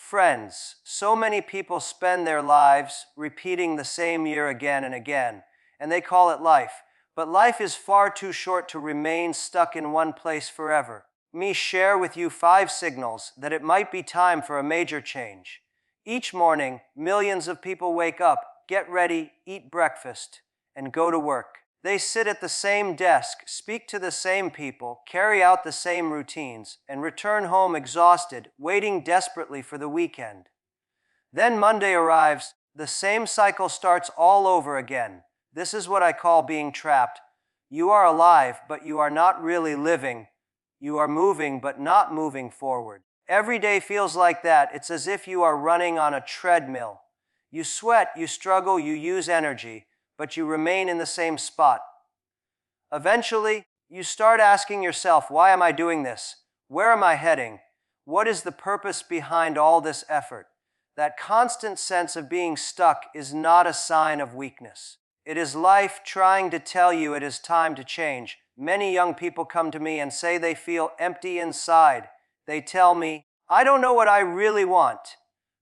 Friends, so many people spend their lives repeating the same year again and again, and they call it life. But life is far too short to remain stuck in one place forever. Me share with you 5 signals that it might be time for a major change. Each morning, millions of people wake up, get ready, eat breakfast, and go to work. They sit at the same desk, speak to the same people, carry out the same routines, and return home exhausted, waiting desperately for the weekend. Then Monday arrives, the same cycle starts all over again. This is what I call being trapped. You are alive, but you are not really living. You are moving, but not moving forward. Every day feels like that. It's as if you are running on a treadmill. You sweat, you struggle, you use energy, but you remain in the same spot. Eventually, you start asking yourself, why am I doing this? Where am I heading? What is the purpose behind all this effort? That constant sense of being stuck is not a sign of weakness. It is life trying to tell you it is time to change. Many young people come to me and say they feel empty inside. They tell me, I don't know what I really want.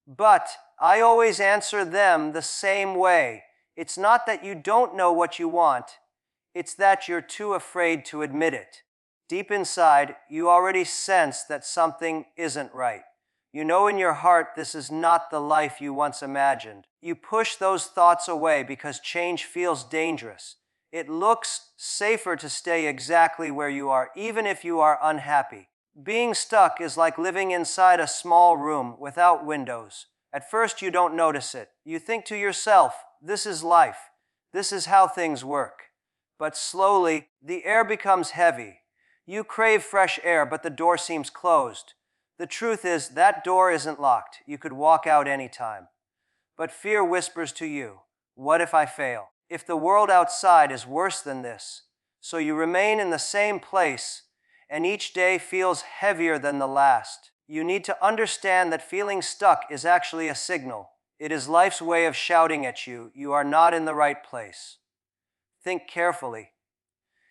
But I always answer them the same way. It's not that you don't know what you want. It's that you're too afraid to admit it. Deep inside, you already sense that something isn't right. You know in your heart this is not the life you once imagined. You push those thoughts away because change feels dangerous. It looks safer to stay exactly where you are, even if you are unhappy. Being stuck is like living inside a small room without windows. At first you don't notice it. You think to yourself, this is life. This is how things work. But slowly, the air becomes heavy. You crave fresh air, but the door seems closed. The truth is, that door isn't locked. You could walk out anytime. But fear whispers to you, what if I fail? If the world outside is worse than this? So you remain in the same place, and each day feels heavier than the last. You need to understand that feeling stuck is actually a signal. It is life's way of shouting at you, you are not in the right place. Think carefully.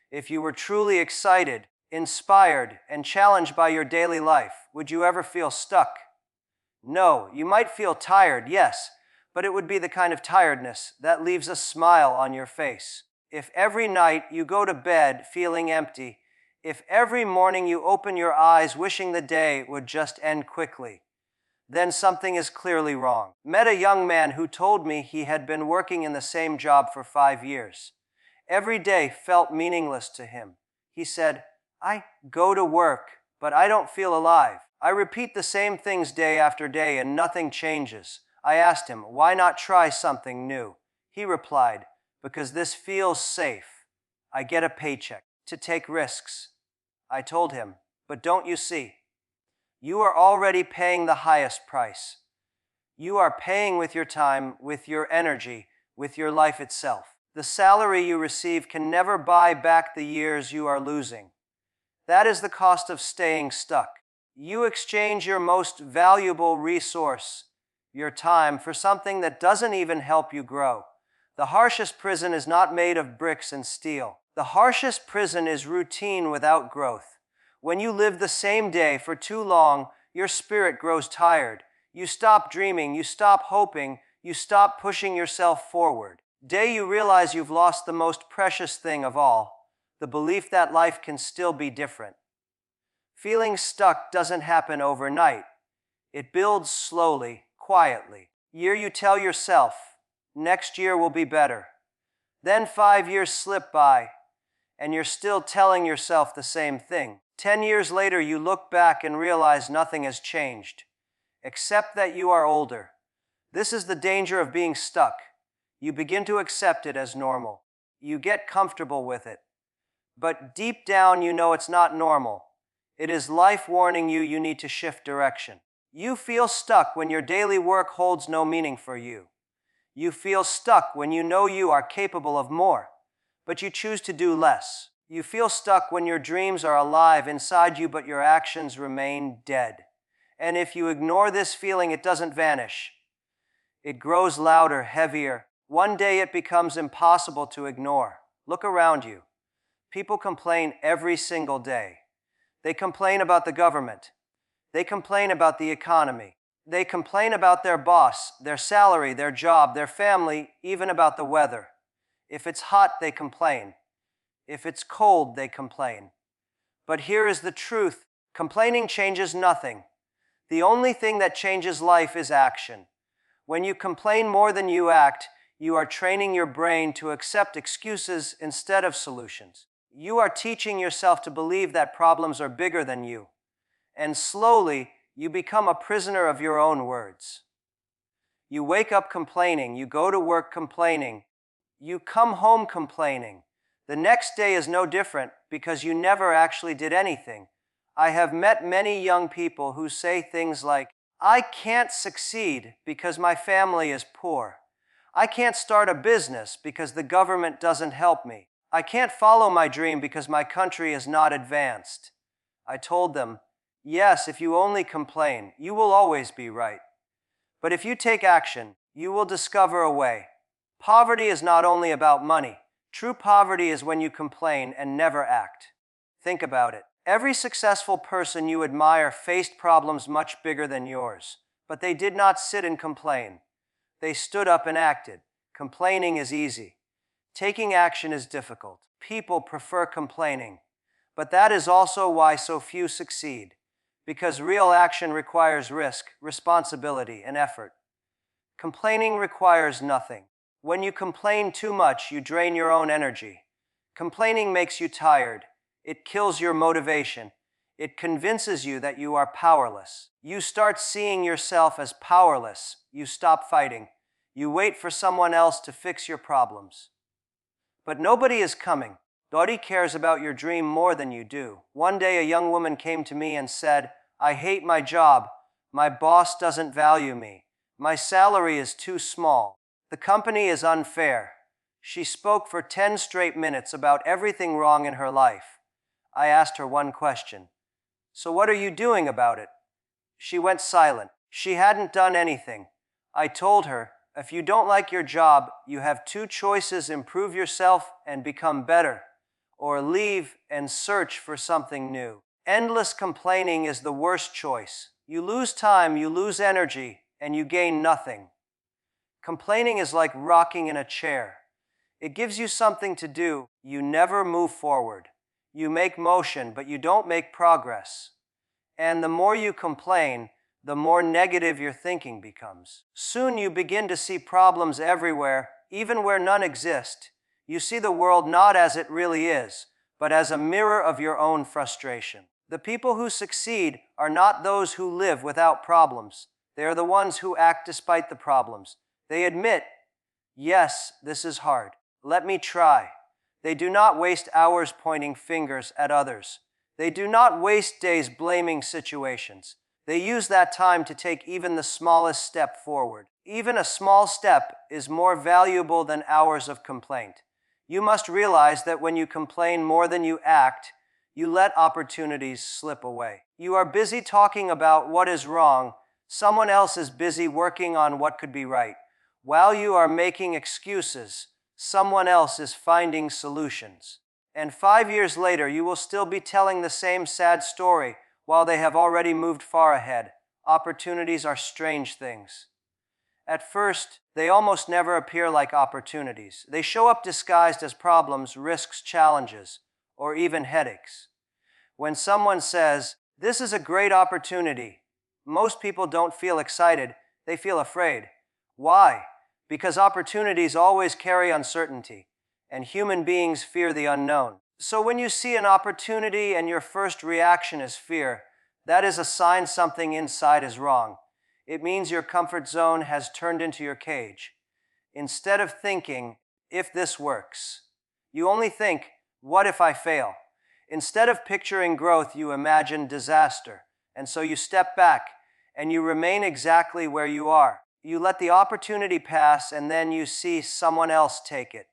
If you were truly excited, inspired, and challenged by your daily life, would you ever feel stuck? No, you might feel tired, yes, but it would be the kind of tiredness that leaves a smile on your face. If every night you go to bed feeling empty, if every morning you open your eyes wishing the day would just end quickly, then something is clearly wrong. Met a young man who told me he had been working in the same job for 5 years. Every day felt meaningless to him. He said, I go to work, but I don't feel alive. I repeat the same things day after day and nothing changes. I asked him, why not try something new? He replied, because this feels safe. I get a paycheck to take risks. I told him, but don't you see? You are already paying the highest price. You are paying with your time, with your energy, with your life itself. The salary you receive can never buy back the years you are losing. That is the cost of staying stuck. You exchange your most valuable resource, your time, for something that doesn't even help you grow. The harshest prison is not made of bricks and steel. The harshest prison is routine without growth. When you live the same day for too long, your spirit grows tired. You stop dreaming, you stop hoping, you stop pushing yourself forward. Day you realize you've lost the most precious thing of all, the belief that life can still be different. Feeling stuck doesn't happen overnight. It builds slowly, quietly. Year you tell yourself, next year will be better. Then 5 years slip by, and you're still telling yourself the same thing. 10 years later, you look back and realize nothing has changed, except that you are older. This is the danger of being stuck. You begin to accept it as normal. You get comfortable with it. But deep down, you know it's not normal. It is life warning you you need to shift direction. You feel stuck when your daily work holds no meaning for you. You feel stuck when you know you are capable of more, but you choose to do less. You feel stuck when your dreams are alive inside you, but your actions remain dead. And if you ignore this feeling, it doesn't vanish. It grows louder, heavier. One day it becomes impossible to ignore. Look around you. People complain every single day. They complain about the government. They complain about the economy. They complain about their boss, their salary, their job, their family, even about the weather. If it's hot, they complain. If it's cold, they complain. But here is the truth: complaining changes nothing. The only thing that changes life is action. When you complain more than you act, you are training your brain to accept excuses instead of solutions. You are teaching yourself to believe that problems are bigger than you. And slowly, you become a prisoner of your own words. You wake up complaining, you go to work complaining, you come home complaining. The next day is no different because you never actually did anything. I have met many young people who say things like, "I can't succeed because my family is poor. I can't start a business because the government doesn't help me. I can't follow my dream because my country is not advanced." I told them, yes, if you only complain, you will always be right. But if you take action, you will discover a way. Poverty is not only about money. True poverty is when you complain and never act. Think about it. Every successful person you admire faced problems much bigger than yours, but they did not sit and complain. They stood up and acted. Complaining is easy. Taking action is difficult. People prefer complaining. But that is also why so few succeed. Because real action requires risk, responsibility, and effort. Complaining requires nothing. When you complain too much, you drain your own energy. Complaining makes you tired. It kills your motivation. It convinces you that you are powerless. You start seeing yourself as powerless. You stop fighting. You wait for someone else to fix your problems. But nobody is coming. Nobody cares about your dream more than you do. One day a young woman came to me and said, "I hate my job. My boss doesn't value me. My salary is too small. The company is unfair." She spoke for 10 straight minutes about everything wrong in her life. I asked her one question. "So what are you doing about it?" She went silent. She hadn't done anything. I told her, if you don't like your job, you have two choices: improve yourself and become better, or leave and search for something new. Endless complaining is the worst choice. You lose time, you lose energy, and you gain nothing. Complaining is like rocking in a chair. It gives you something to do. You never move forward. You make motion, but you don't make progress. And the more you complain, the more negative your thinking becomes. Soon you begin to see problems everywhere, even where none exist. You see the world not as it really is, but as a mirror of your own frustration. The people who succeed are not those who live without problems. They are the ones who act despite the problems. They admit, yes, this is hard. Let me try. They do not waste hours pointing fingers at others. They do not waste days blaming situations. They use that time to take even the smallest step forward. Even a small step is more valuable than hours of complaint. You must realize that when you complain more than you act, you let opportunities slip away. You are busy talking about what is wrong. Someone else is busy working on what could be right. While you are making excuses, someone else is finding solutions. And 5 years later, you will still be telling the same sad story while they have already moved far ahead. Opportunities are strange things. At first, they almost never appear like opportunities. They show up disguised as problems, risks, challenges, or even headaches. When someone says, "This is a great opportunity," most people don't feel excited, they feel afraid. Why? Because opportunities always carry uncertainty, and human beings fear the unknown. So when you see an opportunity and your first reaction is fear, that is a sign something inside is wrong. It means your comfort zone has turned into your cage. Instead of thinking, "If this works," you only think, "What if I fail?" Instead of picturing growth, you imagine disaster. And so you step back, and you remain exactly where you are. You let the opportunity pass, and then you see someone else take it.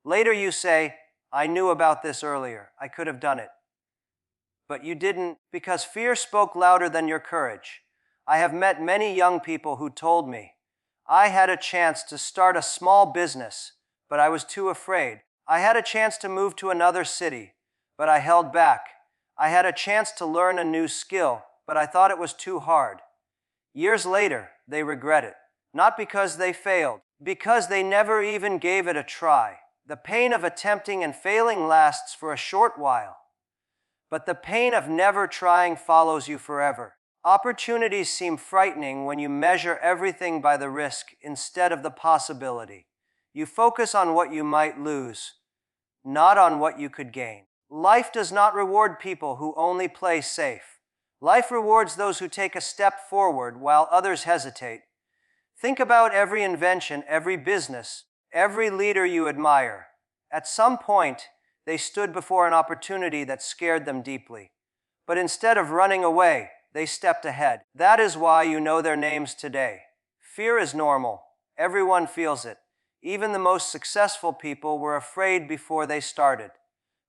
Later you say, "I knew about this earlier. I could have done it." But you didn't, because fear spoke louder than your courage. I have met many young people who told me, "I had a chance to start a small business, but I was too afraid. I had a chance to move to another city, but I held back. I had a chance to learn a new skill, but I thought it was too hard." Years later, they regret it. Not because they failed, because they never even gave it a try. The pain of attempting and failing lasts for a short while, but the pain of never trying follows you forever. Opportunities seem frightening when you measure everything by the risk instead of the possibility. You focus on what you might lose, not on what you could gain. Life does not reward people who only play safe. Life rewards those who take a step forward while others hesitate. Think about every invention, every business, every leader you admire. At some point, they stood before an opportunity that scared them deeply. But instead of running away, they stepped ahead. That is why you know their names today. Fear is normal. Everyone feels it. Even the most successful people were afraid before they started.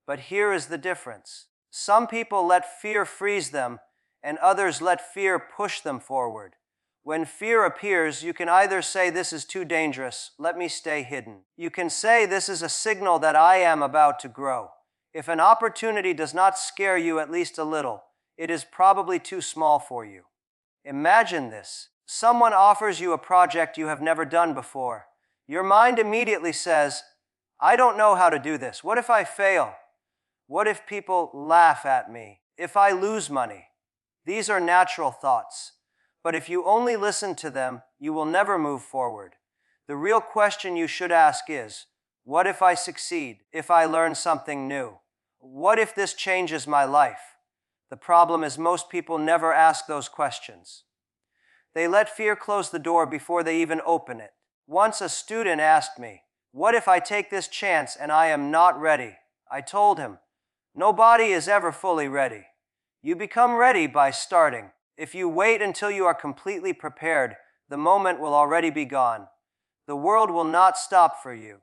But here is the difference. Some people let fear freeze them, and others let fear push them forward. When fear appears, you can either say, "This is too dangerous, let me stay hidden." You can say, "This is a signal that I am about to grow." If an opportunity does not scare you at least a little, it is probably too small for you. Imagine this. Someone offers you a project you have never done before. Your mind immediately says, "I don't know how to do this. What if I fail? What if people laugh at me? If I lose money?" These are natural thoughts. But if you only listen to them, you will never move forward. The real question you should ask is, what if I succeed? If I learn something new? What if this changes my life? The problem is most people never ask those questions. They let fear close the door before they even open it. Once a student asked me, "What if I take this chance and I am not ready?" I told him, "Nobody is ever fully ready. You become ready by starting. If you wait until you are completely prepared, the moment will already be gone. The world will not stop for you.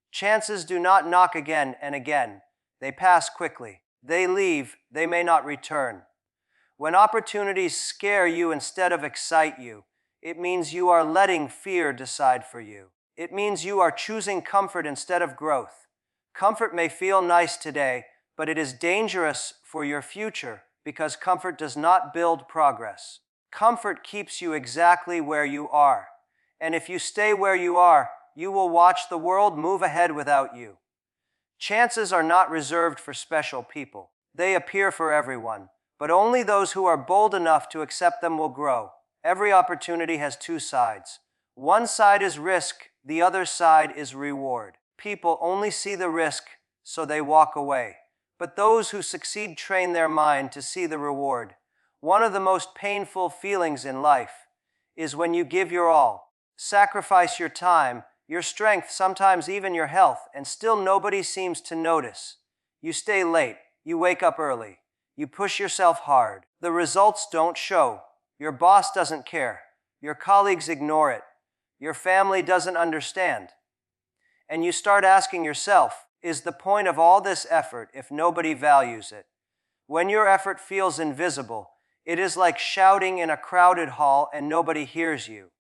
Chances do not knock again and again. They pass quickly. They leave. They may not return. When opportunities scare you instead of excite you, it means you are letting fear decide for you. It means you are choosing comfort instead of growth. Comfort may feel nice today, but it is dangerous for your future because comfort does not build progress. Comfort keeps you exactly where you are. And if you stay where you are, you will watch the world move ahead without you. Chances are not reserved for special people. They appear for everyone, but only those who are bold enough to accept them will grow. Every opportunity has two sides. One side is risk, the other side is reward. People only see the risk, so they walk away. But those who succeed train their mind to see the reward. One of the most painful feelings in life is when you give your all, sacrifice your time, your strength, sometimes even your health, and still nobody seems to notice. You stay late, you wake up early, you push yourself hard. The results don't show. Your boss doesn't care. Your colleagues ignore it. Your family doesn't understand. And you start asking yourself, is the point of all this effort if nobody values it? When your effort feels invisible, it is like shouting in a crowded hall and nobody hears you.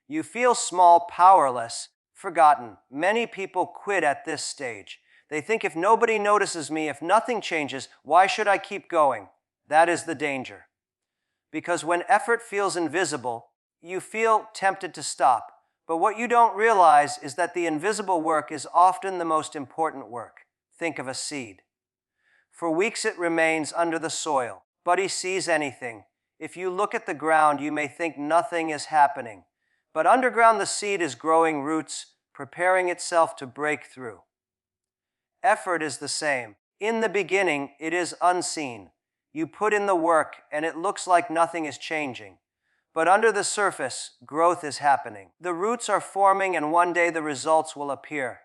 You feel small, powerless, forgotten. Many people quit at this stage. They think, if nobody notices me, if nothing changes, why should I keep going? That is the danger. Because when effort feels invisible, you feel tempted to stop. But what you don't realize is that the invisible work is often the most important work. Think of a seed. For weeks it remains under the soil. Nobody sees anything. If you look at the ground, you may think nothing is happening. But underground the seed is growing roots, preparing itself to break through. Effort is the same. In the beginning, it is unseen. You put in the work, and it looks like nothing is changing. But under the surface, growth is happening. The roots are forming, and one day the results will appear.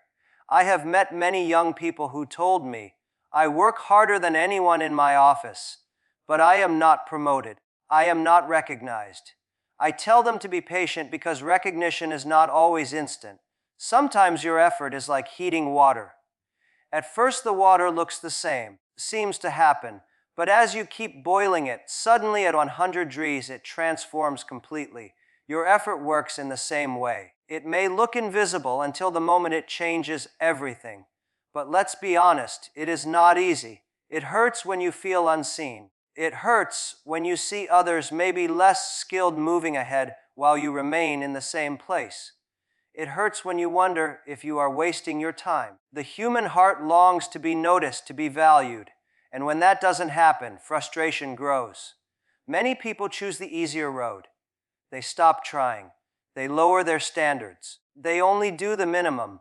I have met many young people who told me, "I work harder than anyone in my office, but I am not promoted. I am not recognized." I tell them to be patient because recognition is not always instant. Sometimes your effort is like heating water. At first the water looks the same, seems to happen, but as you keep boiling it, suddenly at 100 degrees it transforms completely. Your effort works in the same way. It may look invisible until the moment it changes everything. But let's be honest, it is not easy. It hurts when you feel unseen. It hurts when you see others maybe less skilled moving ahead while you remain in the same place. It hurts when you wonder if you are wasting your time. The human heart longs to be noticed, to be valued, and when that doesn't happen, frustration grows. Many people choose the easier road. They stop trying. They lower their standards. They only do the minimum.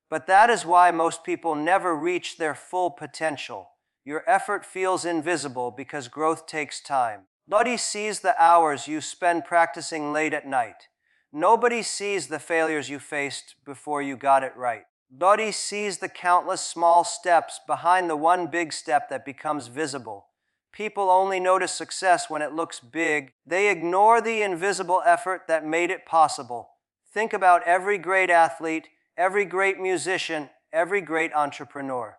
But that is why most people never reach their full potential. Your effort feels invisible because growth takes time. Nobody sees the hours you spend practicing late at night. Nobody sees the failures you faced before you got it right. Nobody sees the countless small steps behind the one big step that becomes visible. People only notice success when it looks big. They ignore the invisible effort that made it possible. Think about every great athlete, every great musician, every great entrepreneur.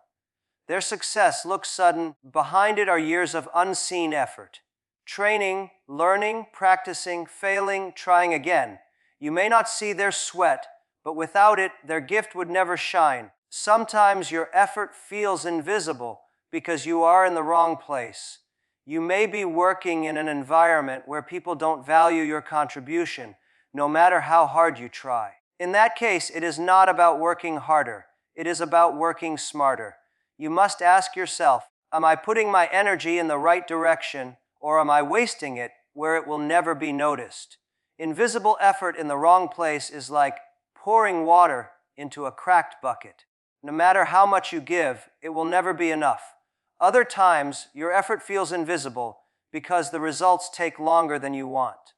Their success looks sudden. Behind it are years of unseen effort. Training, learning, practicing, failing, trying again. You may not see their sweat, but without it, their gift would never shine. Sometimes your effort feels invisible because you are in the wrong place. You may be working in an environment where people don't value your contribution, no matter how hard you try. In that case, it is not about working harder. It is about working smarter. You must ask yourself, am I putting my energy in the right direction, or am I wasting it where it will never be noticed? Invisible effort in the wrong place is like pouring water into a cracked bucket. No matter how much you give, it will never be enough. Other times, your effort feels invisible because the results take longer than you want.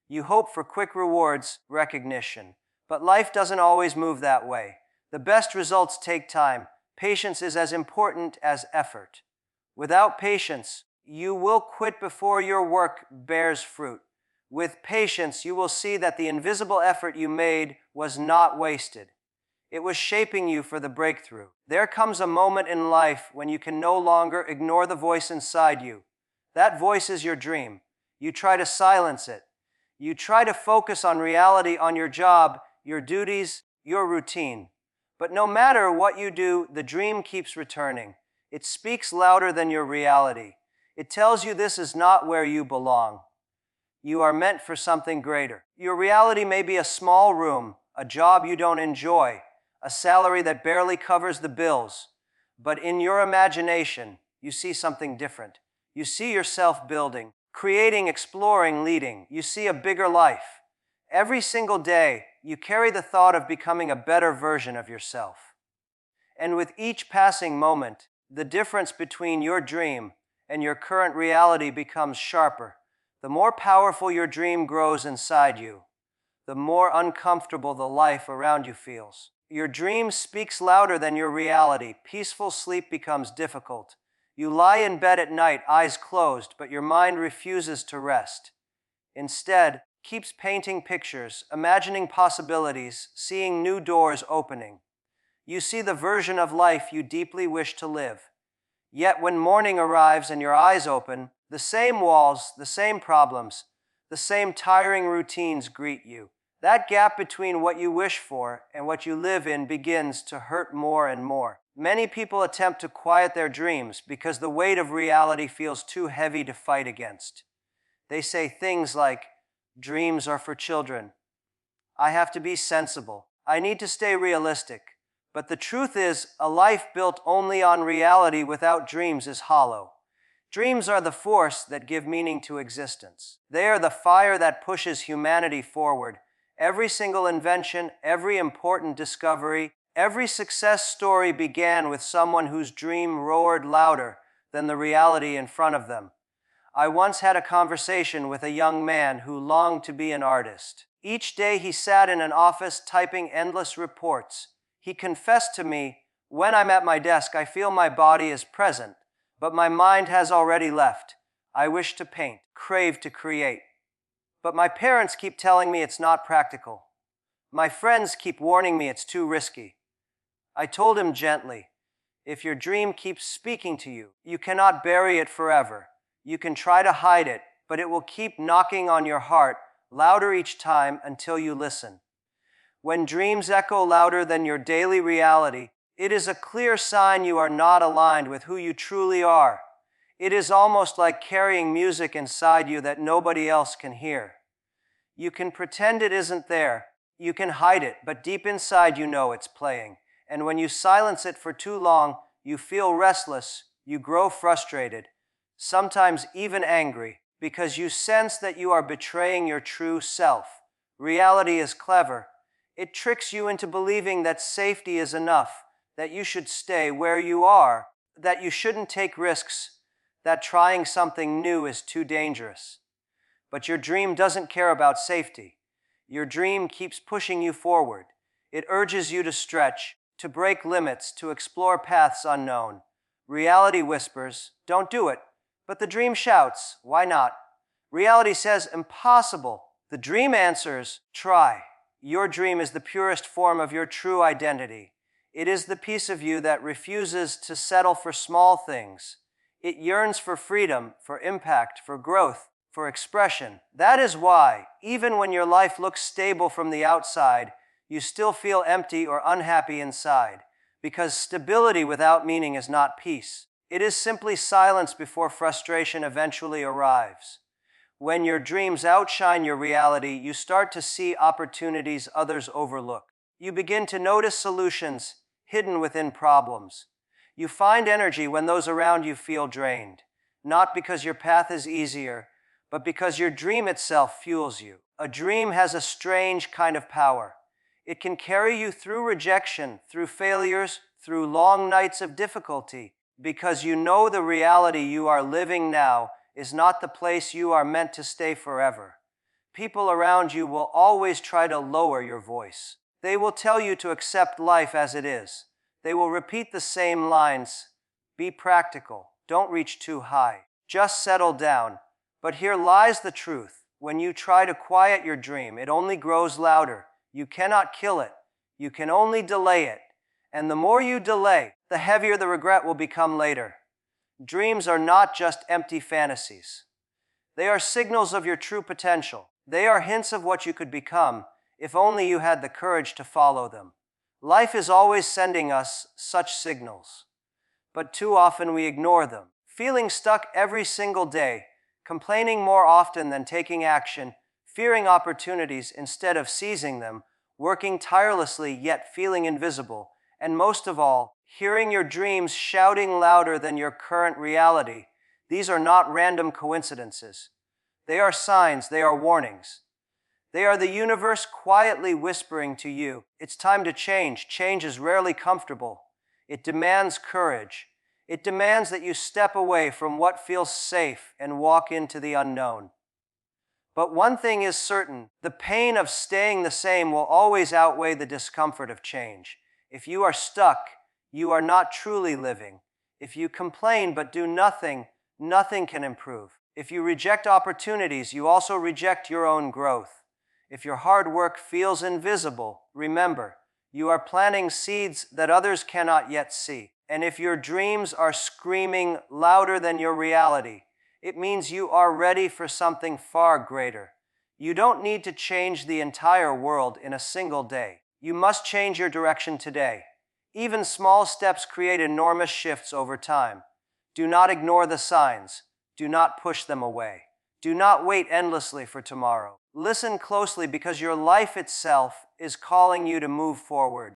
You hope for quick rewards, recognition, but life doesn't always move that way. The best results take time. Patience is as important as effort. Without patience, you will quit before your work bears fruit. With patience, you will see that the invisible effort you made was not wasted. It was shaping you for the breakthrough. There comes a moment in life when you can no longer ignore the voice inside you. That voice is your dream. You try to silence it. You try to focus on reality, on your job, your duties, your routine. But no matter what you do, the dream keeps returning. It speaks louder than your reality. It tells you this is not where you belong. You are meant for something greater. Your reality may be a small room, a job you don't enjoy, a salary that barely covers the bills. But in your imagination, you see something different. You see yourself building, creating, exploring, leading. You see a bigger life. Every single day, you carry the thought of becoming a better version of yourself. And with each passing moment, the difference between your dream and your current reality becomes sharper. The more powerful your dream grows inside you, the more uncomfortable the life around you feels. Your dream speaks louder than your reality. Peaceful sleep becomes difficult. You lie in bed at night, eyes closed, but your mind refuses to rest. Instead, keeps painting pictures, imagining possibilities, seeing new doors opening. You see the version of life you deeply wish to live. Yet when morning arrives and your eyes open, the same walls, the same problems, the same tiring routines greet you. That gap between what you wish for and what you live in begins to hurt more and more. Many people attempt to quiet their dreams because the weight of reality feels too heavy to fight against. They say things like, "Dreams are for children. I have to be sensible. I need to stay realistic." But the truth is, a life built only on reality without dreams is hollow. Dreams are the force that give meaning to existence. They are the fire that pushes humanity forward. Every single invention, every important discovery, every success story began with someone whose dream roared louder than the reality in front of them. I once had a conversation with a young man who longed to be an artist. Each day he sat in an office typing endless reports. He confessed to me, "When I'm at my desk, I feel my body is present, but my mind has already left. I wish to paint, crave to create. But my parents keep telling me it's not practical. My friends keep warning me it's too risky." I told him gently, "If your dream keeps speaking to you, you cannot bury it forever. You can try to hide it, but it will keep knocking on your heart, louder each time until you listen. When dreams echo louder than your daily reality, it is a clear sign you are not aligned with who you truly are. It is almost like carrying music inside you that nobody else can hear. You can pretend it isn't there, you can hide it, but deep inside you know it's playing. And when you silence it for too long, you feel restless, you grow frustrated, sometimes even angry, because you sense that you are betraying your true self. Reality is clever. It tricks you into believing that safety is enough, that you should stay where you are, that you shouldn't take risks, that trying something new is too dangerous. But your dream doesn't care about safety. Your dream keeps pushing you forward. It urges you to stretch, to break limits, to explore paths unknown. Reality whispers, "Don't do it." But the dream shouts, "Why not?" Reality says, "Impossible." The dream answers, "Try." Your dream is the purest form of your true identity. It is the piece of you that refuses to settle for small things. It yearns for freedom, for impact, for growth, for expression. That is why, even when your life looks stable from the outside, you still feel empty or unhappy inside. Because stability without meaning is not peace. It is simply silence before frustration eventually arrives. When your dreams outshine your reality, you start to see opportunities others overlook. You begin to notice solutions hidden within problems. You find energy when those around you feel drained, not because your path is easier, but because your dream itself fuels you. A dream has a strange kind of power. It can carry you through rejection, through failures, through long nights of difficulty, because you know the reality you are living now is not the place you are meant to stay forever. People around you will always try to lower your voice. They will tell you to accept life as it is. They will repeat the same lines. Be practical. Don't reach too high. Just settle down. But here lies the truth. When you try to quiet your dream, it only grows louder. You cannot kill it. You can only delay it. And the more you delay, the heavier the regret will become later. Dreams are not just empty fantasies. They are signals of your true potential. They are hints of what you could become, if only you had the courage to follow them. Life is always sending us such signals, but too often we ignore them. Feeling stuck every single day, complaining more often than taking action, fearing opportunities instead of seizing them, working tirelessly yet feeling invisible, and most of all, hearing your dreams shouting louder than your current reality. These are not random coincidences. They are signs, they are warnings. They are the universe quietly whispering to you, it's time to change. Change is rarely comfortable. It demands courage. It demands that you step away from what feels safe and walk into the unknown. But one thing is certain, the pain of staying the same will always outweigh the discomfort of change. If you are stuck, you are not truly living. If you complain but do nothing, nothing can improve. If you reject opportunities, you also reject your own growth. If your hard work feels invisible, remember, you are planting seeds that others cannot yet see. And if your dreams are screaming louder than your reality, it means you are ready for something far greater. You don't need to change the entire world in a single day. You must change your direction today. Even small steps create enormous shifts over time. Do not ignore the signs. Do not push them away. Do not wait endlessly for tomorrow. Listen closely because your life itself is calling you to move forward.